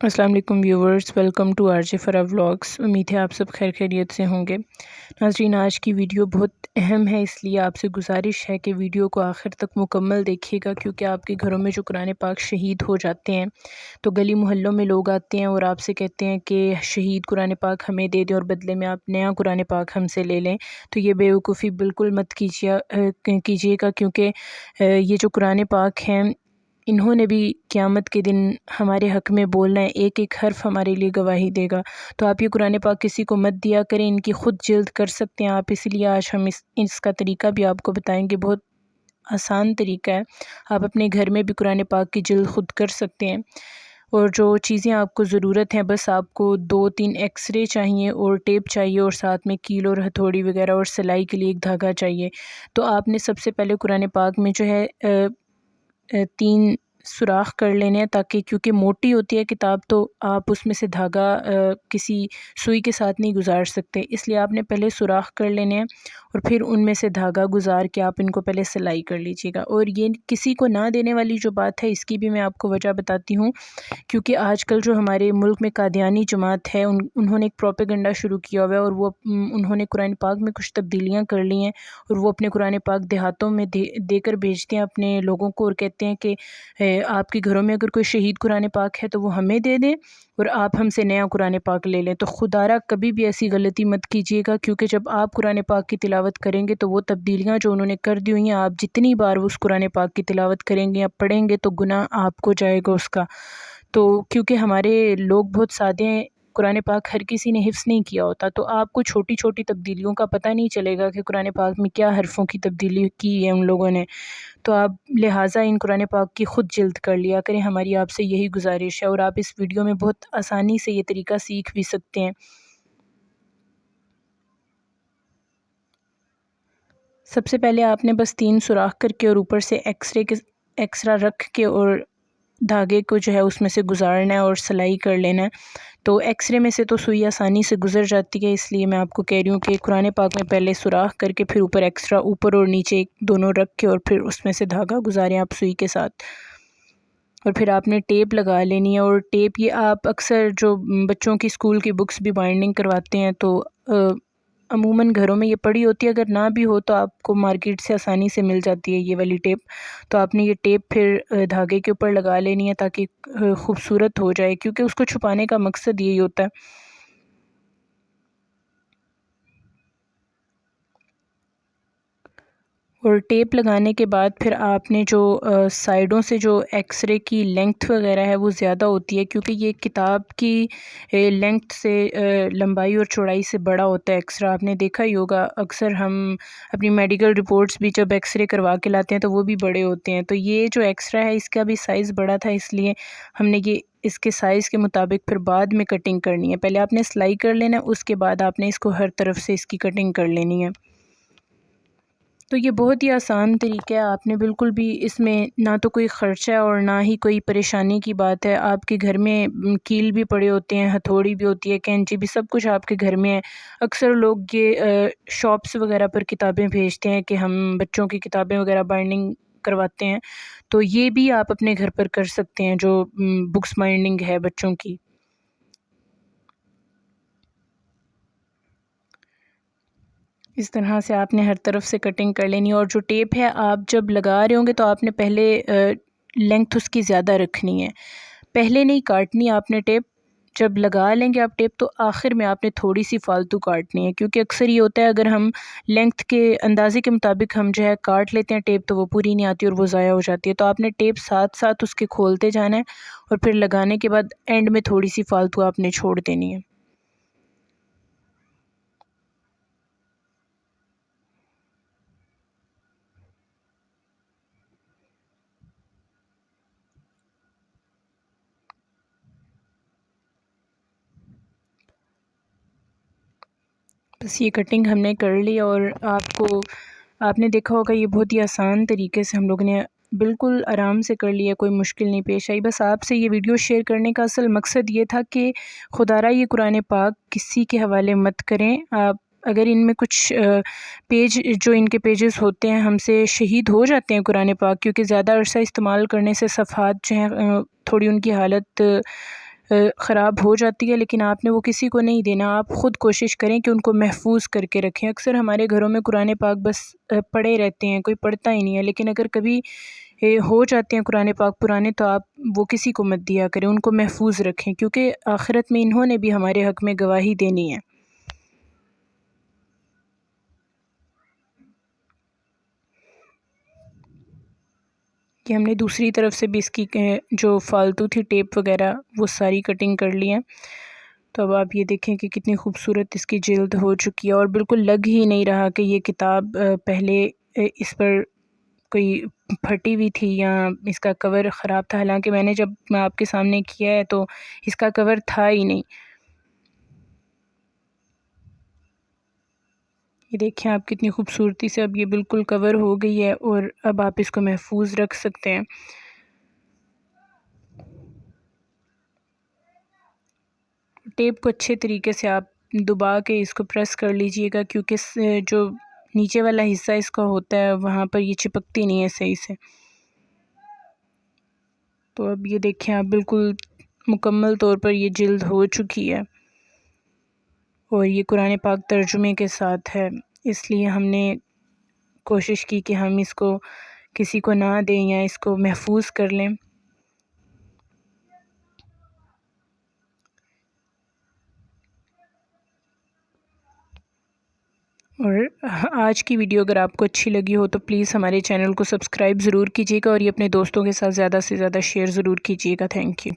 السلام علیکم viewers, welcome to R J Farah vlogs. امید ہے آپ سب خیر خیریت سے ہوں گے۔ ناظرین، آج کی ویڈیو بہت اہم ہے، اس لیے آپ سے گزارش ہے کہ ویڈیو کو آخر تک مکمل دیکھیے گا، کیونکہ آپ کے گھروں میں جو قرآن پاک شہید ہو جاتے ہیں تو گلی محلوں میں لوگ آتے ہیں اور آپ سے کہتے ہیں کہ شہید قرآن پاک ہمیں دے دیں اور بدلے میں آپ نیا قرآن پاک ہم سے لے لیں، تو یہ بیوقوفی بالکل مت کیجیے گا، کیونکہ یہ جو قرآن پاک ہیں انہوں نے بھی قیامت کے دن ہمارے حق میں بولنا ہے، ایک ایک حرف ہمارے لیے گواہی دے گا۔ تو آپ یہ قرآن پاک کسی کو مت دیا کریں، ان کی خود جلد کر سکتے ہیں آپ، اس لیے آج ہم اس کا طریقہ بھی آپ کو بتائیں گے۔ بہت آسان طریقہ ہے، آپ اپنے گھر میں بھی قرآن پاک کی جلد خود کر سکتے ہیں۔ اور جو چیزیں آپ کو ضرورت ہیں، بس آپ کو 2-3 ایکس رے چاہیے اور ٹیپ چاہیے، اور ساتھ میں کیل اور ہتھوڑی وغیرہ، اور سلائی کے لیے ایک دھاگا چاہیے۔ تو آپ نے سب سے پہلے قرآن پاک میں جو ہے 3 سوراخ کر لینے ہیں، تاکہ کیونکہ موٹی ہوتی ہے کتاب تو آپ اس میں سے دھاگا کسی سوئی کے ساتھ نہیں گزار سکتے، اس لیے آپ نے پہلے سوراخ کر لینے ہیں اور پھر ان میں سے دھاگا گزار کے آپ ان کو پہلے سلائی کر لیجیے گا۔ اور یہ کسی کو نہ دینے والی جو بات ہے، اس کی بھی میں آپ کو وجہ بتاتی ہوں، کیونکہ آج کل جو ہمارے ملک میں قادیانی جماعت ہے، انہوں نے ایک پروپیگنڈا شروع کیا ہوا ہے، اور وہ انہوں نے قرآن پاک میں کچھ تبدیلیاں کر لی ہیں، اور وہ اپنے قرآن پاک دیہاتوں میں دے کر بھیجتے ہیں اپنے لوگوں کو، اور کہتے ہیں کہ آپ کے گھروں میں اگر کوئی شہید قرآن پاک ہے تو وہ ہمیں دے دیں اور آپ ہم سے نیا قرآن پاک لے لیں۔ تو خدارہ کبھی بھی ایسی غلطی مت کیجیے گا، کیونکہ جب آپ قرآن پاک کی تلاوت کریں گے تو وہ تبدیلیاں جو انہوں نے کر دی ہوئی ہیں، آپ جتنی بار اس قرآن پاک کی تلاوت کریں گے یا پڑھیں گے تو گناہ آپ کو جائے گا اس کا۔ تو کیونکہ ہمارے لوگ بہت سادے ہیں، قرآن پاک ہر کسی نے حفظ نہیں کیا ہوتا، تو آپ کو چھوٹی چھوٹی تبدیلیوں کا پتہ نہیں چلے گا کہ قرآن پاک میں کیا حرفوں کی تبدیلی کی ہے ان لوگوں نے۔ تو آپ لہٰذا ان قرآن پاک کی خود جلد کر لیا کریں، ہماری آپ سے یہی گزارش ہے، اور آپ اس ویڈیو میں بہت آسانی سے یہ طریقہ سیکھ بھی سکتے ہیں۔ سب سے پہلے آپ نے بس 3 سوراخ کر کے اور اوپر سے ایکسٹرا رکھ کے اور دھاگے کو جو ہے اس میں سے گزارنا ہے اور سلائی کر لینا ہے۔ تو ایکس رے میں سے تو سوئی آسانی سے گزر جاتی ہے، اس لیے میں آپ کو کہہ رہی ہوں کہ قرآن پاک میں پہلے سوراخ کر کے پھر اوپر ایکسٹرا اوپر اور نیچے دونوں رکھ کے اور پھر اس میں سے دھاگا گزاریں آپ سوئی کے ساتھ، اور پھر آپ نے ٹیپ لگا لینی ہے۔ اور ٹیپ یہ آپ اکثر جو بچوں کی اسکول کی بکس بھی بائنڈنگ کرواتے ہیں تو عموماً گھروں میں یہ پڑی ہوتی ہے، اگر نہ بھی ہو تو آپ کو مارکیٹ سے آسانی سے مل جاتی ہے یہ والی ٹیپ۔ تو آپ نے یہ ٹیپ پھر دھاگے کے اوپر لگا لینی ہے تاکہ خوبصورت ہو جائے، کیونکہ اس کو چھپانے کا مقصد یہی ہوتا ہے۔ اور ٹیپ لگانے کے بعد پھر آپ نے جو سائیڈوں سے جو ایکس رے کی لینگتھ وغیرہ ہے وہ زیادہ ہوتی ہے، کیونکہ یہ کتاب کی لینگتھ سے لمبائی اور چوڑائی سے بڑا ہوتا ہے ایکسرا۔ آپ نے دیکھا ہی ہوگا، اکثر ہم اپنی میڈیکل رپورٹس بھی جب ایکس رے کروا کے لاتے ہیں تو وہ بھی بڑے ہوتے ہیں، تو یہ جو ایکسرا ہے اس کا بھی سائز بڑا تھا، اس لیے ہم نے یہ اس کے سائز کے مطابق پھر بعد میں کٹنگ کرنی ہے۔ پہلے آپ نے سلائی کر لینا ہے، اس کے بعد آپ نے اس کو ہر طرف سے اس کی کٹنگ کر لینی ہے۔ تو یہ بہت ہی آسان طریقہ ہے، آپ نے بالکل بھی اس میں نہ تو کوئی خرچہ اور نہ ہی کوئی پریشانی کی بات ہے۔ آپ کے گھر میں کیل بھی پڑے ہوتے ہیں، ہتھوڑی بھی ہوتی ہے، کینچی بھی، سب کچھ آپ کے گھر میں ہے۔ اکثر لوگ یہ شاپس وغیرہ پر کتابیں بھیجتے ہیں کہ ہم بچوں کی کتابیں وغیرہ بائنڈنگ کرواتے ہیں، تو یہ بھی آپ اپنے گھر پر کر سکتے ہیں جو بکس بائنڈنگ ہے بچوں کی۔ اس طرح سے آپ نے ہر طرف سے کٹنگ کر لینی ہے، اور جو ٹیپ ہے آپ جب لگا رہے ہوں گے تو آپ نے پہلے لینگتھ اس کی زیادہ رکھنی ہے، پہلے نہیں کاٹنی آپ نے ٹیپ۔ جب لگا لیں گے آپ ٹیپ تو آخر میں آپ نے تھوڑی سی فالتو کاٹنی ہے، کیونکہ اکثر یہ ہوتا ہے اگر ہم لینگتھ کے اندازے کے مطابق ہم جو ہے کاٹ لیتے ہیں ٹیپ تو وہ پوری نہیں آتی اور وہ ضائع ہو جاتی ہے۔ تو آپ نے ٹیپ ساتھ ساتھ اس کے کھولتے جانا ہے، اور پھر لگانے کے بعد اینڈ میں تھوڑی سی فالتو آپ نے چھوڑ دینی ہے۔ بس یہ کٹنگ ہم نے کر لی، اور آپ نے دیکھا ہوگا یہ بہت ہی آسان طریقے سے ہم لوگ نے بالکل آرام سے کر لیا، کوئی مشکل نہیں پیش آئی۔ بس آپ سے یہ ویڈیو شیئر کرنے کا اصل مقصد یہ تھا کہ خدارہ یہ قرآن پاک کسی کے حوالے مت کریں۔ آپ اگر ان میں کچھ پیج جو ان کے پیجز ہوتے ہیں ہم سے شہید ہو جاتے ہیں قرآن پاک، کیونکہ زیادہ عرصہ استعمال کرنے سے صفحات جو ہیں تھوڑی ان کی حالت خراب ہو جاتی ہے، لیکن آپ نے وہ کسی کو نہیں دینا، آپ خود کوشش کریں کہ ان کو محفوظ کر کے رکھیں۔ اکثر ہمارے گھروں میں قرآن پاک بس پڑھے رہتے ہیں، کوئی پڑھتا ہی نہیں ہے، لیکن اگر کبھی ہو جاتے ہیں قرآن پاک پرانے تو آپ وہ کسی کو مت دیا کریں، ان کو محفوظ رکھیں، کیونکہ آخرت میں انہوں نے بھی ہمارے حق میں گواہی دینی ہے۔ کہ ہم نے دوسری طرف سے بھی اس کی جو فالتو تھی ٹیپ وغیرہ وہ ساری کٹنگ کر لی ہیں۔ تو اب آپ یہ دیکھیں کہ کتنی خوبصورت اس کی جلد ہو چکی ہے، اور بالکل لگ ہی نہیں رہا کہ یہ کتاب پہلے اس پر کوئی پھٹی ہوئی تھی یا اس کا کور خراب تھا، حالانکہ میں نے جب آپ کے سامنے کیا ہے تو اس کا کور تھا ہی نہیں۔ یہ دیکھیں آپ کتنی خوبصورتی سے اب یہ بالکل کور ہو گئی ہے، اور اب آپ اس کو محفوظ رکھ سکتے ہیں۔ ٹیپ کو اچھے طریقے سے آپ دبا کے اس کو پریس کر لیجئے گا، کیونکہ جو نیچے والا حصہ اس کا ہوتا ہے وہاں پر یہ چپکتی نہیں ہے صحیح سے۔ تو اب یہ دیکھیں آپ بالکل مکمل طور پر یہ جلد ہو چکی ہے، اور یہ قرآن پاک ترجمے کے ساتھ ہے، اس لیے ہم نے کوشش کی کہ ہم اس کو کسی کو نہ دیں یا اس کو محفوظ کر لیں۔ اور آج کی ویڈیو اگر آپ کو اچھی لگی ہو تو پلیز ہمارے چینل کو سبسکرائب ضرور کیجیے گا، اور یہ اپنے دوستوں کے ساتھ زیادہ سے زیادہ شیئر ضرور کیجیے گا۔ Thank you.